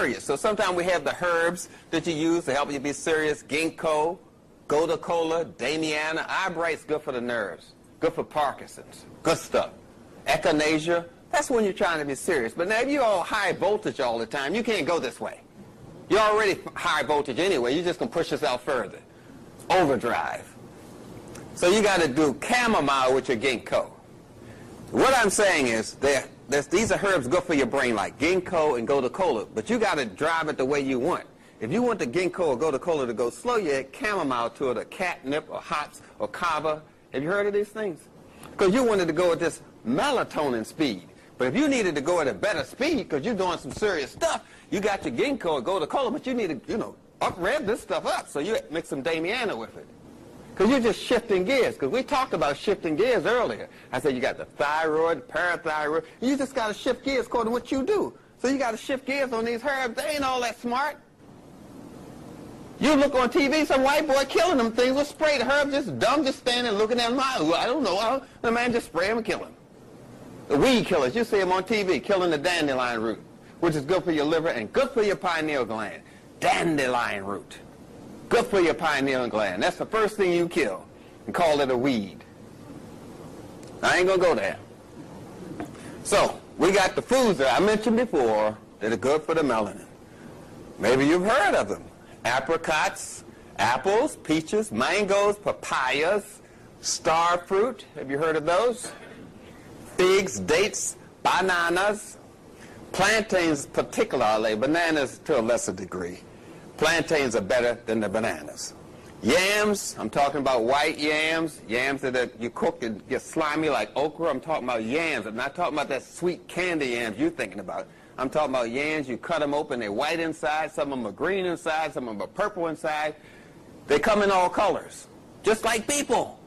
serious. So sometimes we have the herbs that you use to help you be serious. Ginkgo, gotu kola, damiana. Eyebright's good for the nerves. Good for Parkinson's. Good stuff. Echinacea, that's when you're trying to be serious. But now if you're all high voltage all the time, you can't go this way. You're already high voltage anyway. You're just going to push yourself further. Overdrive. So you got to do chamomile with your ginkgo. What I'm saying is these are herbs good for your brain, like ginkgo and gotu kola, but you got to drive it the way you want. If you want the ginkgo or gotu kola to go slow, you add chamomile to it, or catnip, or hops, or kava. Have you heard of these things? Because you wanted to go at this melatonin speed. But if you needed to go at a better speed, because you're doing some serious stuff, you got your ginkgo or gotu kola, but you need to, rev this stuff up. So you mix some damiana with it. Because you're just shifting gears. Because we talked about shifting gears earlier. I said you got the thyroid, parathyroid. You just got to shift gears according to what you do. So you got to shift gears on these herbs. They ain't all that smart. You look on TV, some white boy killing them things with spray. The herb just dumb, just standing looking at them. I don't know. The man just spray them and kill them. The weed killers, you see them on TV killing the dandelion root, which is good for your liver and good for your pineal gland. Dandelion root. Good for your pineal gland. That's the first thing you kill and call it a weed. I ain't going to go there. So, we got the foods that I mentioned before that are good for the melanin. Maybe you've heard of them. Apricots, apples, peaches, mangoes, papayas, star fruit. Have you heard of those? Figs, dates, bananas, plantains particularly, bananas to a lesser degree. Plantains are better than the bananas. Yams, I'm talking about white yams, yams that you cook and get slimy like okra. I'm talking about yams. I'm not talking about that sweet candy yams you're thinking about. I'm talking about yams. You cut them open, they're white inside, some of them are green inside, some of them are purple inside. They come in all colors, just like people.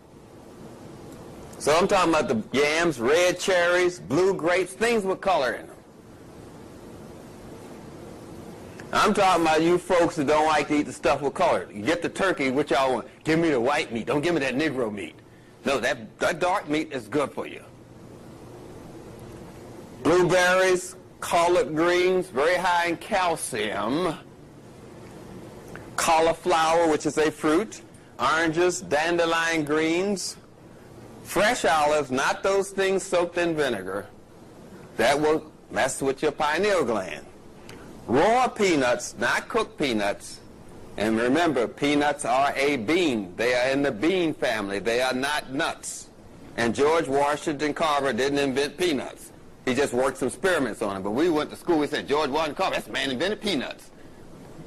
So I'm talking about the yams, red cherries, blue grapes, things with color in them. I'm talking about you folks who don't like to eat the stuff with color. You get the turkey, which y'all want. Give me the white meat. Don't give me that Negro meat. No, that dark meat is good for you. Blueberries, collard greens, very high in calcium. Cauliflower, which is a fruit. Oranges, dandelion greens. Fresh olives, not those things soaked in vinegar. That will mess with your pineal gland. Raw peanuts, not cooked peanuts. And remember, peanuts are a bean. They are in the bean family. They are not nuts. And George Washington Carver didn't invent peanuts. He just worked some experiments on them. But we went to school, we said, George Washington Carver, that's the man who invented peanuts.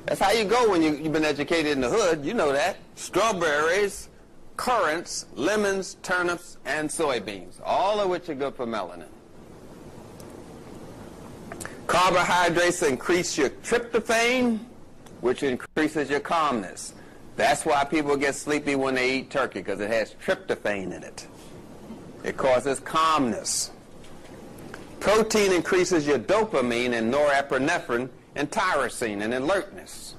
That's how you go when you've been educated in the hood. You know that. Strawberries, currants, lemons, turnips, and soybeans, all of which are good for melanin. Carbohydrates increase your tryptophan, which increases your calmness. That's why people get sleepy when they eat turkey, because it has tryptophan in it. It causes calmness. Protein increases your dopamine and norepinephrine and tyrosine and alertness.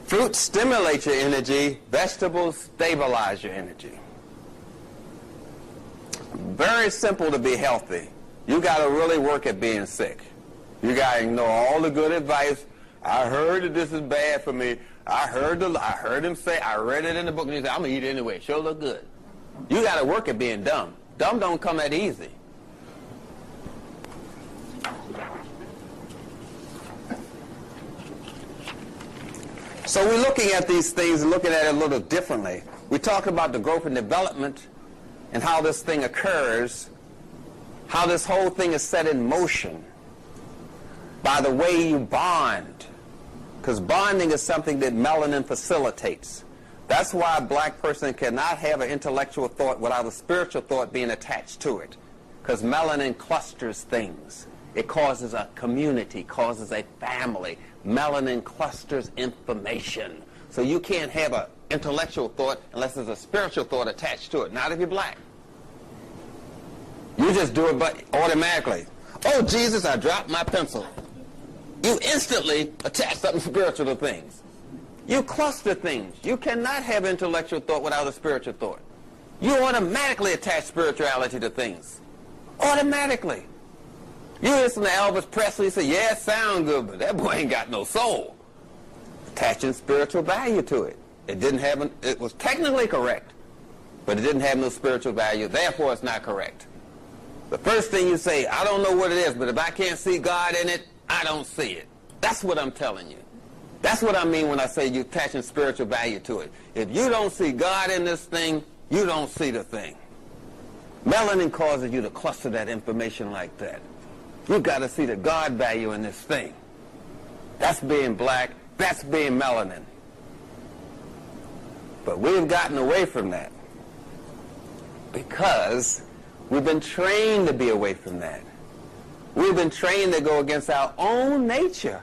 Fruits stimulate your energy. Vegetables stabilize your energy. Very simple to be healthy. You got to really work at being sick. You got to ignore all the good advice. I heard that this is bad for me. I heard him say, I read it in the book, and he said, I'm going to eat it anyway. Sure look good. You got to work at being dumb. Dumb don't come that easy. So we're looking at these things and looking at it a little differently. We talk about the growth and development and how this thing occurs, how this whole thing is set in motion by the way you bond. Because bonding is something that melanin facilitates. That's why a black person cannot have an intellectual thought without a spiritual thought being attached to it. Because melanin clusters things. It causes a community, causes a family. Melanin clusters information. So you can't have an intellectual thought unless there's a spiritual thought attached to it. Not if you're black. You just do it but automatically. Oh, Jesus, I dropped my pencil. You instantly attach something spiritual to things. You cluster things. You cannot have intellectual thought without a spiritual thought. You automatically attach spirituality to things. Automatically. You listen to Elvis Presley, say, yeah, it sounds good, but that boy ain't got no soul. Attaching spiritual value to it. It was technically correct, but it didn't have no spiritual value, therefore it's not correct. The first thing you say, I don't know what it is, but if I can't see God in it, I don't see it. That's what I'm telling you. That's what I mean when I say you're attaching spiritual value to it. If you don't see God in this thing, you don't see the thing. Melanin causes you to cluster that information like that. You've got to see the God value in this thing. That's being black. That's being melanin. But we've gotten away from that because we've been trained to be away from that. We've been trained to go against our own nature.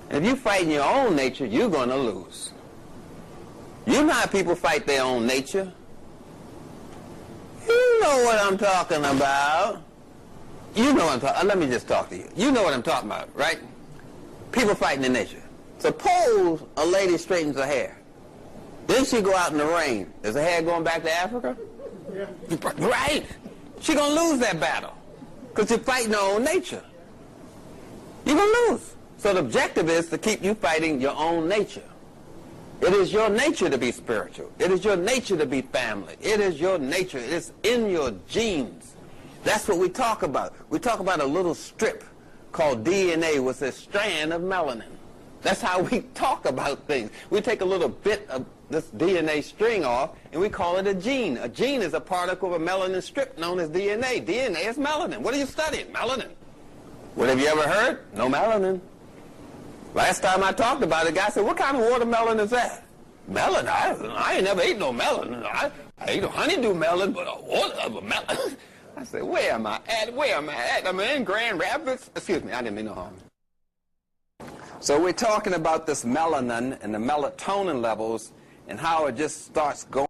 And if you fight in your own nature, you're going to lose. You know how people fight their own nature. You know what I'm talking about. You know what I'm talking. Let me just talk to you. You know what I'm talking about, right? People fighting their nature. Suppose a lady straightens her hair. Then she go out in the rain. Is her hair going back to Africa? Yeah. Right. She's going to lose that battle because you're fighting her own nature. You're going to lose. So the objective is to keep you fighting your own nature. It is your nature to be spiritual. It is your nature to be family. It is your nature. It is in your genes. That's what we talk about. We talk about a little strip called DNA with a strand of melanin. That's how we talk about things. We take a little bit of this DNA string off and we call it a gene. A gene is a particle of a melanin strip known as DNA. DNA is melanin. What are you studying? Melanin. What have you ever heard? No melanin. Last time I talked about it, a guy said, what kind of watermelon is that? Melon? I ain't never ate no melon. I ate a honeydew melon, but a watermelon. I said, where am I at? Where am I at? I'm in Grand Rapids. Excuse me, I didn't mean no harm. So we're talking about this melanin and the melatonin levels and how it just starts going.